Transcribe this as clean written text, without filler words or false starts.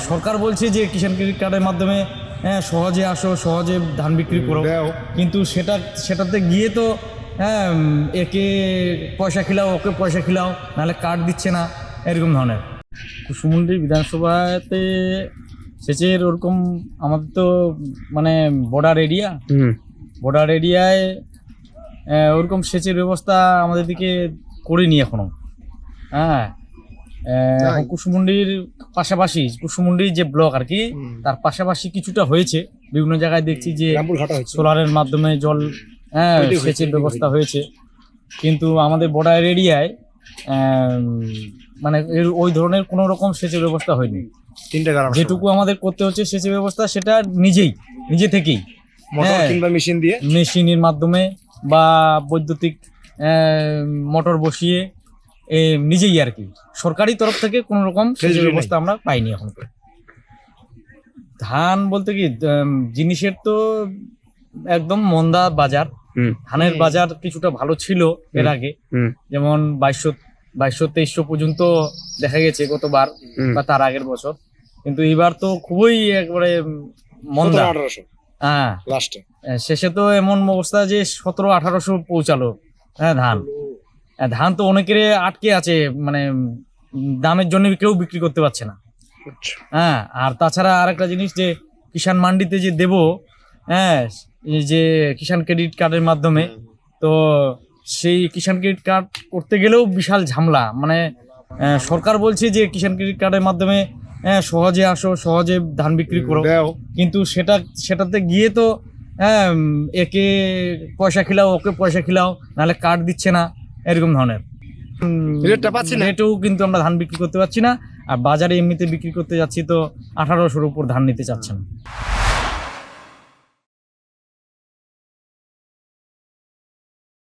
সরকার বলছে যে কিষাণ ক্রেডিট কার্ডের মাধ্যমে সহজে আসো, সহজে ধান বিক্রি করো, কিন্তু সেটাতে গিয়ে তো একে পয়সা খিলাও, ওকে পয়সা খিলাও, নাহলে কার্ড দিচ্ছে না, এরকম ধরনের। কুসুমুন্ডি বিধানসভাতে সেচের ওরকম আমাদের তো মানে বর্ডার এরিয়ায় ওরকম সেচের ব্যবস্থা আমাদের দিকে করিনি এখনো। হ্যাঁ, এখন কুসুমুন্ডির পাশাপাশি কুসুমুন্ডির যে ব্লক আর কি, তার পাশাপাশি কিছুটা হয়েছে। বিভিন্ন জায়গায় দেখছি যে সোলারের মাধ্যমে জল সেচের ব্যবস্থা হয়েছে, কিন্তু আমাদের বর্ডার এরিয়ায় মানে ওই ধরনের কোনো রকম সেচের ব্যবস্থা হয়নি। যেটুকু আমাদের করতে হচ্ছে সেচের ব্যবস্থা, সেটা নিজে থেকেই মেশিনের মাধ্যমে বা বৈদ্যুতিক মোটর বসিয়ে নিজেই আর কি। সরকারি তরফ থেকে কোনো রকম সেচের ব্যবস্থা আমরা পাইনি এখন। ধান বলতে কি জিনিসের তো একদম মন্দা বাজার। ধানের বাজার কিছুটা ভালো ছিল এর আগে, যেমন 2200-2300 পর্যন্ত দেখা গেছে গতবার বা তার আগের বছর, কিন্তু এবার তো খুবই একবারে মন্দা। হ্যাঁ, শেষে তো এমন অবস্থা যে 1700-1800 পৌঁছালো। হ্যাঁ, ধান তো অনেকের আটকে আছে, মানে দামের জন্য কেউ বিক্রি করতে পারছে না। হ্যাঁ, আর তাছাড়া আরেকটা জিনিস, যে কিষাণ মান্ডিতে যে দেব, এই যে কিষাণ ক্রেডিট কার্ডের মাধ্যমে, তো সেই কিষাণ ক্রেডিট কার্ড করতে গেলেও বিশাল ঝামেলা। মানে সরকার বলছে যে কিষাণ ক্রেডিট কার্ডের মাধ্যমে সহজে আসো, সহজে ধান বিক্রি করো, কিন্তু সেটাতে গিয়ে তো একে পয়সা খিলাও, ওকে পয়সা খিলাও, নাহলে কার্ড দিচ্ছে না, এরকম ধরনের। রেটেও কিন্তু আমরা ধান বিক্রি করতে পারছি না, আর বাজারে এমনিতে বিক্রি করতে যাচ্ছি তো 1800-র উপর ধান নিতে চাচ্ছেন।